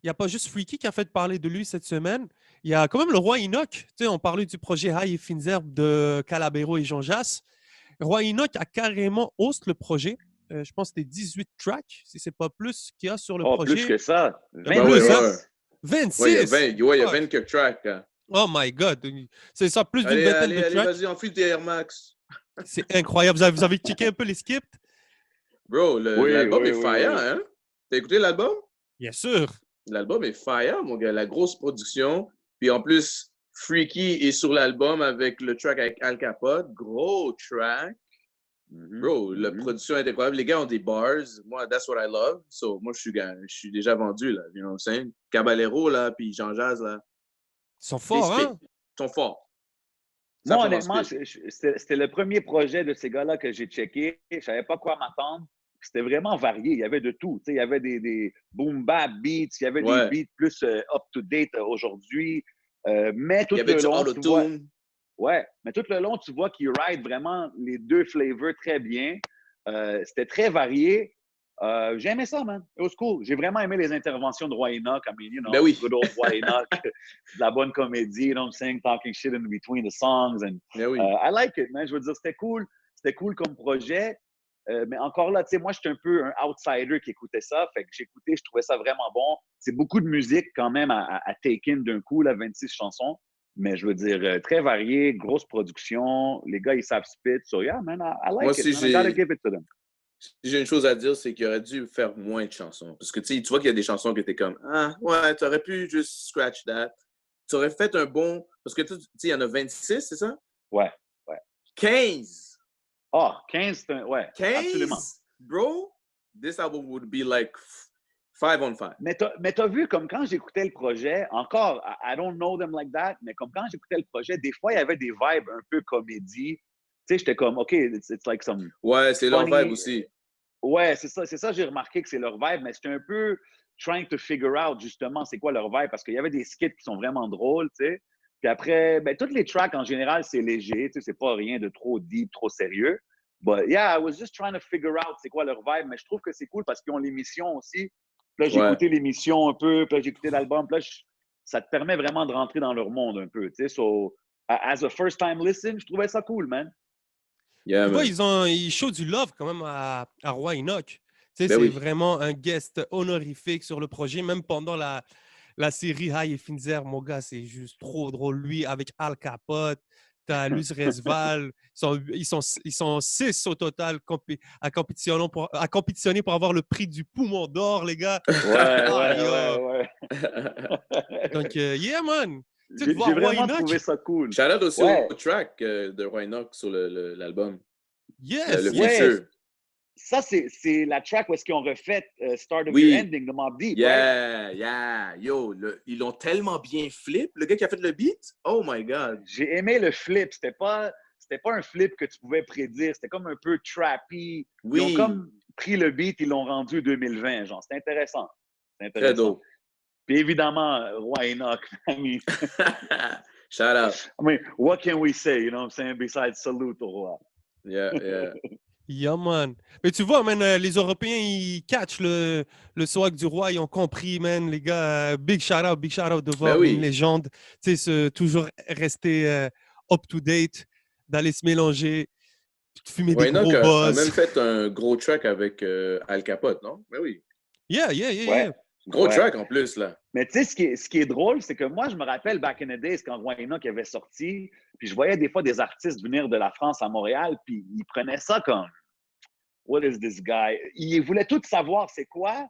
il n'y a pas juste Freaky qui a fait parler de lui cette semaine. Il y a quand même le Roi Enoch. Tu sais, on parlait du projet High et Fines Herbes de Calabero et Jean Jass. Roi Enoch a carrément haussé le projet. Je pense que c'était 18 tracks, si c'est pas plus, qu'il y a sur le Oh, plus projet. que ça. Il y a Ben ouais, plus, hein? ouais. 26! Ouais, il y a Fuck. 20 quelques tracks. Hein. Oh my God! C'est ça, plus d'une Allez, vingtaine allez, de allez, tracks. vas-y, enfile tes Air Max. C'est incroyable. Vous avez checké un peu les skips? Bro, Oui, l'album oui, est oui, fire, oui. hein? T'as écouté l'album? Bien sûr. L'album est fire, mon gars. La grosse production. Puis en plus, Freaky est sur l'album avec le track avec Al Capote. Gros track. Bro, la production est incroyable. Les gars ont des bars. Moi, that's what I love. So, moi, je suis déjà vendu, là. You know what I'm saying? Caballero, là, puis Jean Jazz, là. Ils sont forts, hein? Ils sont forts. Moi, honnêtement, c'était le premier projet de ces gars-là que j'ai checké. Je ne savais pas quoi m'attendre. C'était vraiment varié. Il y avait de tout. Tu sais, il y avait des boom-bap beats, il y avait des beats plus up-to-date aujourd'hui. Mais tout le long, tu vois... Ouais, mais tout le long, tu vois qu'ils ride vraiment les deux flavors très bien. C'était très varié. J'ai aimé ça, man. It was cool. J'ai vraiment aimé les interventions de Roi Enoch. I mean, you know, ben oui. good old Roi Enoch. De la bonne comédie, you know what I'm saying? Talking shit in between the songs. And, ben oui. I like it, man. Je veux dire, c'était cool. C'était cool comme projet. Mais encore là, tu sais, moi, je suis un peu un outsider qui écoutait ça. Fait que j'écoutais, je trouvais ça vraiment bon. C'est beaucoup de musique quand même à take in d'un coup, là, 26 chansons. Mais je veux dire, très varié, grosse production. Les gars, ils savent spit. So, yeah, man, I like it. Man. I gotta give it to them. J'ai une chose à dire, c'est qu'il aurait dû faire moins de chansons. Parce que tu vois qu'il y a des chansons qui étaient comme ah, ouais, tu aurais pu juste scratch that. Tu aurais fait un bon. Parce que tu sais, il y en a 26, c'est ça? Ouais. 15! Ah, 15, ouais. 15? Absolument. Bro, this album would be like 5 on 5. Mais t'as vu, comme quand j'écoutais le projet, encore, I don't know them like that, mais comme quand j'écoutais le projet, des fois, il y avait des vibes un peu comédie. Tu sais, j'étais comme, OK, it's like some. Ouais, c'est leur vibe aussi. Ouais, c'est ça, j'ai remarqué que c'est leur vibe, mais c'était un peu trying to figure out, justement, c'est quoi leur vibe, parce qu'il y avait des skits qui sont vraiment drôles, tu sais. Puis après, ben, toutes les tracks, en général, c'est léger, tu sais, c'est pas rien de trop deep, trop sérieux. But yeah, I was just trying to figure out c'est quoi leur vibe, mais je trouve que c'est cool parce qu'ils ont l'émission aussi. Puis là, j'ai écouté l'émission un peu, puis là, j'ai écouté l'album, puis là, ça te permet vraiment de rentrer dans leur monde un peu, tu sais. So, as a first-time listen, je trouvais ça cool, man. Yeah, tu vois, ils show du love quand même à Roi Enoch. Tu sais, c'est vraiment un guest honorifique sur le projet, même pendant la série High et Fines Herbes, mon gars, c'est juste trop drôle. Lui, avec Al Capote, t'as Luce Resval, ils sont 6 au total à compétitionner pour avoir le prix du poumon d'or, les gars. Ouais. Donc, yeah, man. J'ai vraiment trouvé ça cool. Shout-out aussi au track de Roi Enoch sur l'album. Yes, le futur. Ça, c'est la track où est-ce qu'ils ont refait Start of Your Ending de Mobb Deep. Yeah. Yo, ils l'ont tellement bien flip. Le gars qui a fait le beat, oh my God. J'ai aimé le flip. C'était pas un flip que tu pouvais prédire. C'était comme un peu trappy. Ils ont comme pris le beat, ils l'ont rendu 2020. Genre, c'était intéressant. Très dope. Puis évidemment, Roi Enoch. I mean, shout out. I mean, what can we say, you know what I'm saying, besides salute au roi? Yeah. Yeah, man. Mais tu vois, man, les Européens, ils catchent le swag du roi. Ils ont compris, man, les gars. Big shout-out de voir une légende. Tu sais, toujours rester up-to-date, d'aller se mélanger, de fumer des gros buzz. a même fait un gros track avec Al Capote, non? Ben oui. Yeah. Gros track en plus, là. Mais tu sais, ce qui est drôle, c'est que moi, je me rappelle back in the days quand Roi Enoch avait sorti, puis je voyais des fois des artistes venir de la France à Montréal, puis ils prenaient ça comme « What is this guy? » Ils voulaient tout savoir c'est quoi,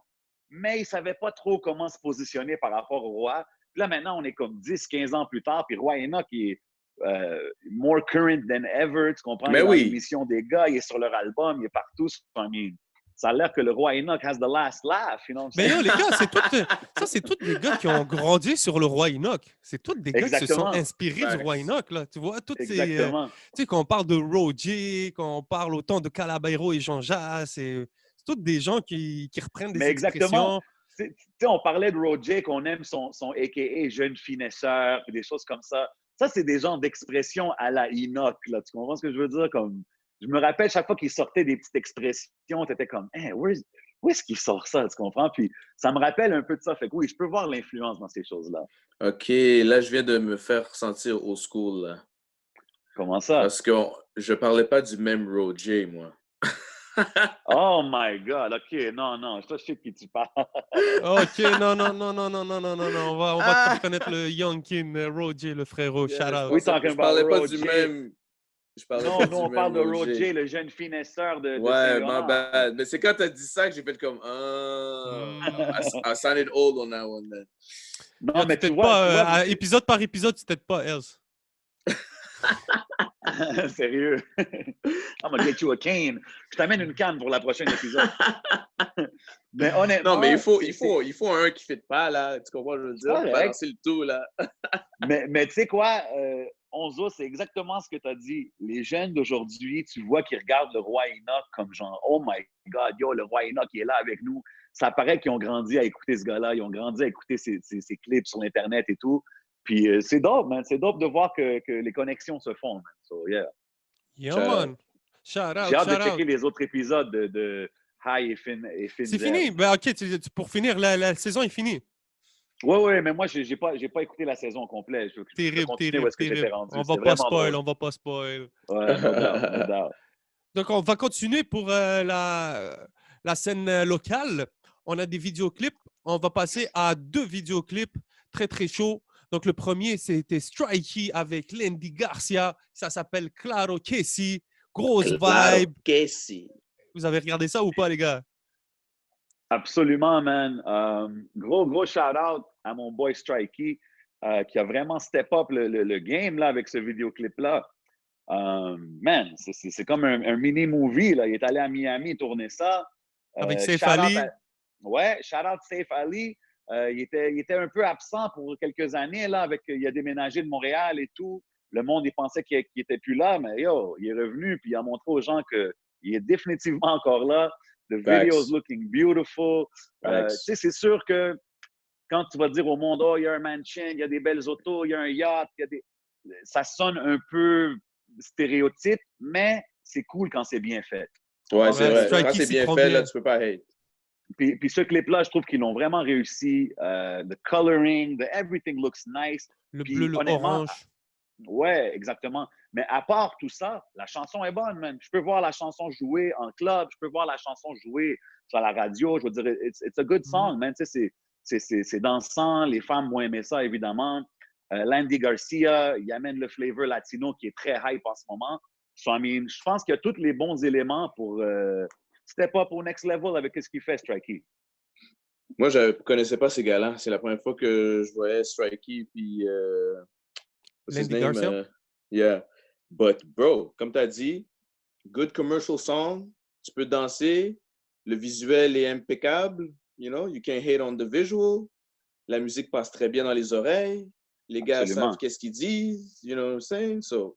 mais ils ne savaient pas trop comment se positionner par rapport au roi. Puis là, maintenant, on est comme 10-15 ans plus tard, puis Roi Enoch est more current than ever, tu comprends? Mais il est dans l'émission des gars, il est sur leur album, il est partout. Ça a l'air que le Roi Enoch has the last laugh, you know. Mais yo, les gars, c'est tous des gars qui ont grandi sur le Roi Enoch. C'est tous des gars qui se sont inspirés du Roi Enoch, là. Tu vois, toutes ces... tu sais, quand on parle de Roger, quand on parle autant de Calabero et Jean Jass, c'est tous des gens qui reprennent des expressions. Tu sais, on parlait de Roger, qu'on aime son a.k.a. jeune finesseur, et des choses comme ça. Ça, c'est des genres d'expressions à la Enoch, là. Tu comprends ce que je veux dire? Comme... je me rappelle chaque fois qu'il sortait des petites expressions, tu étais comme, hey, où est-ce qu'il sort ça, tu comprends? Puis ça me rappelle un peu de ça. Fait que oui, je peux voir l'influence dans ces choses-là. OK, là, je viens de me faire sentir old school, là. Comment ça? Parce que je parlais pas du même Roger, moi. Oh my God, OK, non, je sais de qui tu parles. OK, non, on va te faire connaître le Youngkin, Roger, le frérot, shout out. Je parlais pas du même... Non, nous, on parle de Roger, le jeune finesseur de Saint-Léonard. Bad. Mais c'est quand t'as dit ça que j'ai fait comme... I sounded old on that one, then. Non, mais tu vois, épisode par épisode, tu t'aides pas, Els. Sérieux? I'm gonna get you a cane. Je t'amène une canne pour la prochaine épisode. Mais honnêtement... Non, mais il faut un qui ne fit pas, là. Tu comprends, je veux dire? Balancer le tout, là. mais tu sais quoi? Onzo, c'est exactement ce que tu as dit. Les jeunes d'aujourd'hui, tu vois qu'ils regardent le roi Enoch comme genre, oh my God, yo, le roi Enoch il est là avec nous. Ça paraît qu'ils ont grandi à écouter ce gars-là, ils ont grandi à écouter ses clips sur Internet et tout. Puis c'est dope, man. C'est dope de voir que les connexions se font, man. So, yeah. Yo, man. Shout out, j'ai hâte de checker les autres épisodes de High et Fin. C'est fini? Ben, OK, pour finir, la saison est finie. Oui, mais moi, j'ai pas écouté la saison complète. Terrible. On va pas spoil. Ouais, no doubt. Donc, on va continuer pour la scène locale. On a des vidéoclips. On va passer à 2 vidéoclips très, très chauds. Donc, le premier, c'était Strikey avec Landy Garcia. Ça s'appelle Claro Que Si. Grosse vibe. Que si. Vous avez regardé ça ou pas, les gars? Absolument, man. Gros shout-out à mon boy Strikey qui a vraiment step up le game là, avec ce vidéoclip-là. Man, c'est comme un mini-movie. Il est allé à Miami tourner ça. Avec Saif Ali. Ouais, shout-out Saif Ali. Il était un peu absent pour quelques années. Là, il a déménagé de Montréal et tout. Le monde, il pensait qu'il n'était plus là, mais yo, il est revenu puis il a montré aux gens qu'il est définitivement encore là. The video's looking beautiful. C'est sûr que quand tu vas dire au monde, oh, il y a un mansion, il y a des belles autos, il y a un yacht, ça sonne un peu stéréotype, mais c'est cool quand c'est bien fait. Ouais, c'est vrai. Quand c'est bien fait, là, tu peux pas hate. Puis ce clip-là, je trouve qu'ils l'ont vraiment réussi. The coloring, everything looks nice. Le bleu, l'orange. Ouais, exactement. Mais à part tout ça, la chanson est bonne, man. Je peux voir la chanson jouer en club, je peux voir la chanson jouer sur la radio. Je veux dire, it's a good song, man. Tu sais, c'est dansant. Les femmes vont aimer ça, évidemment. Landy Garcia, il amène le flavor latino qui est très hype en ce moment. So, I mean, je pense qu'il y a tous les bons éléments pour step up au next level avec ce qu'il fait, Strikey. Moi, je ne connaissais pas ces gars-là. C'est la première fois que je voyais Strikey puis Landy Garcia? Yeah. But, bro, comme tu as dit, good commercial song. Tu peux danser. Le visuel est impeccable. You know, you can't hate on the visual. La musique passe très bien dans les oreilles. Les gars savent qu'est-ce qu'ils disent. You know what I'm saying? So,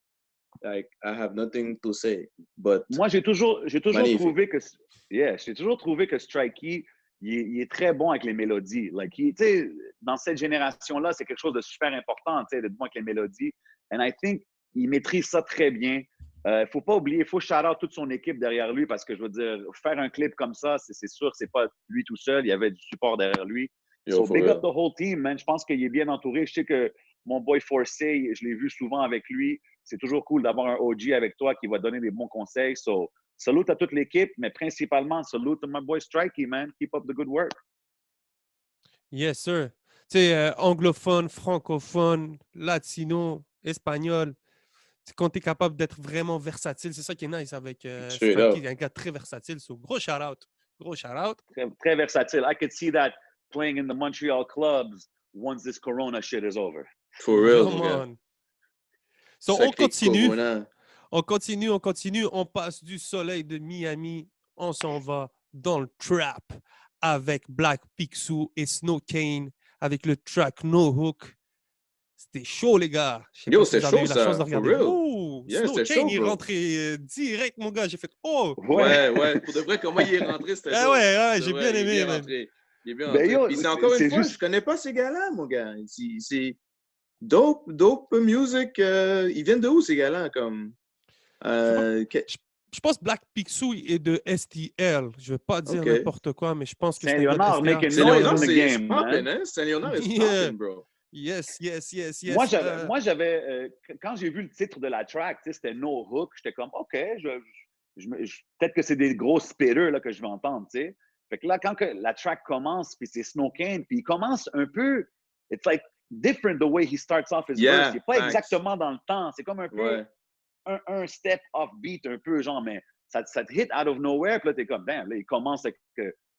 like, I have nothing to say. But moi, j'ai toujours trouvé que Strikey, il est très bon avec les mélodies. Like, dans cette génération-là, c'est quelque chose de super important, d'être bon avec les mélodies. And I think il maîtrise ça très bien. Faut pas oublier, il faut shout-out toute son équipe derrière lui parce que, je veux dire, faire un clip comme ça, c'est sûr que c'est pas lui tout seul. Il y avait du support derrière lui. So, big up the whole team, man. Je pense qu'il est bien entouré. Je sais que mon boy Forsey, je l'ai vu souvent avec lui. C'est toujours cool d'avoir un OG avec toi qui va donner des bons conseils. So, salute à toute l'équipe, mais principalement, salute à my boy Strikey, man. Keep up the good work. Yes, sir. Tu sais, anglophone, francophone, latino, espagnol. Quand tu es capable d'être vraiment versatile, c'est ça qui est nice avec Strikey. Il est un gars très versatile. So, gros shout-out. Très, très versatile. I could see that playing in the Montreal clubs once this Corona shit is over. For real. Come on. So, on continue. On passe du soleil de Miami. On s'en va dans le trap avec Black Picsou et Snow Cane avec le track No Hook. C'était chaud, les gars. Yo, c'était chaud, ça. For real. Yeah, Snow Cane est rentré direct, mon gars. J'ai fait oh! Ouais. Pour de vrai, comment il est rentré, c'était chaud. Ouais, j'ai bien aimé, man. Il est bien rentré. Puis c'est encore une fois, je connais pas ces gars-là, mon gars. C'est dope music. Ils viennent de où, ces gars-là? Comme, Je pense Black Picsou est de STL. Je vais pas dire n'importe quoi, mais je pense que c'est Saint-Léonard making noise in the game, man. Saint-Léonard is popping, bro. Yes. Moi, j'avais quand j'ai vu le titre de la track, c'était No Hook, j'étais comme, OK, peut-être que c'est des gros spitters là, que je vais entendre, tu sais. Fait que là, quand la track commence, puis c'est Snow Cane, puis il commence un peu, it's like different the way he starts off his verse. C'est pas exactement dans le temps, c'est comme un peu un step off beat, un peu, genre, mais ça te hit out of nowhere, puis là, t'es comme, damn, là, il commence avec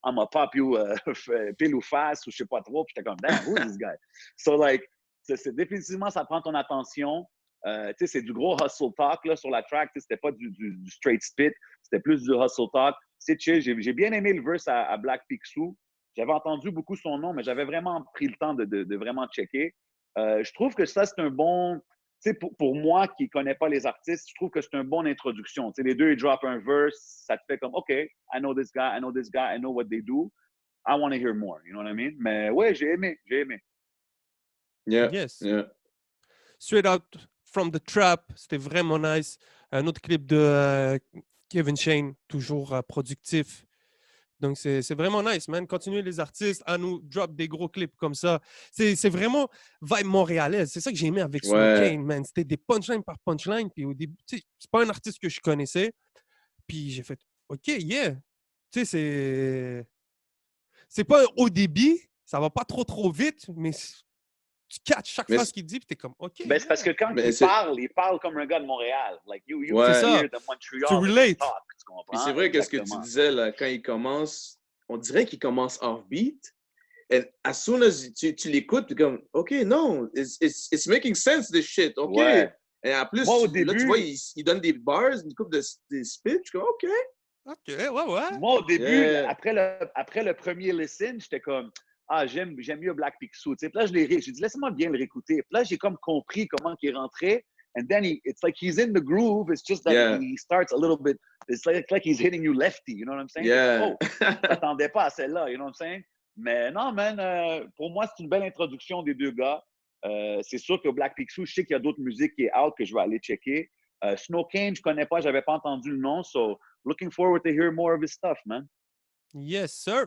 I'm a pop you pile ou face, ou je sais pas trop, puis j'étais comme, damn, who is this guy? So, like, c'est définitivement, ça prend ton attention. Tu sais, c'est du gros hustle talk là, sur la track. C'était pas du straight spit. C'était plus du hustle talk. C'est chill. J'ai bien aimé le verse à Black Picsou. J'avais entendu beaucoup son nom, mais j'avais vraiment pris le temps de vraiment checker. Je trouve que ça, c'est un bon... Tu sais, pour moi qui ne connais pas les artistes, je trouve que c'est une bonne introduction. Tu sais, les deux, ils drop un verse. Ça te fait comme, OK, I know this guy, I know what they do. I want to hear more. You know what I mean? Mais ouais, j'ai aimé. Yeah. Yes. Yeah. Straight Out from the Trap, c'était vraiment nice. Un autre clip de Kevin Shane, toujours productif. Donc, c'est vraiment nice, man. Continuez les artistes à nous drop des gros clips comme ça. C'est vraiment vibe montréalaise. C'est ça que j'ai aimé avec Snow Cane, man. C'était des punchlines par punchline. Puis au début, tu sais, c'est pas un artiste que je connaissais. Puis j'ai fait, OK, yeah. Tu sais, c'est pas au début. Ça va pas trop vite, mais tu catches chaque phrase qu'il dit, puis t'es comme, OK. Ben, c'est parce que quand il parle comme un gars de Montréal. Like, you c'est ça. hear the Montreal Tu relate. talk, tu comprends? Puis c'est vrai que ce que tu disais, là, quand il commence, on dirait qu'il commence off-beat. Et as soon as tu l'écoutes, tu es comme, OK, non, it's making sense, this shit, OK. Ouais. Et en plus, moi, au là, début, tu vois, il donne des bars, une coupe de spit, je suis comme, OK. OK, ouais. Moi, au début, après le premier listen, j'étais comme, j'aime mieux Black Picsou. Puis là, j'ai dit, laisse-moi bien le réécouter. Puis là, j'ai comme compris comment il est rentré. And then it's like he's in the groove. It's just that he starts a little bit. It's like he's hitting you lefty. You know what I'm saying? Yeah. Je m'attendais pas à celle-là. You know what I'm saying? Mais non, man, pour moi, c'est une belle introduction des deux gars. C'est sûr que Black Picsou, je sais qu'il y a d'autres musiques qui est out que je vais aller checker. Snow Cane, je connais pas, j'avais pas entendu le nom. So, looking forward to hear more of his stuff, man. Yes, sir.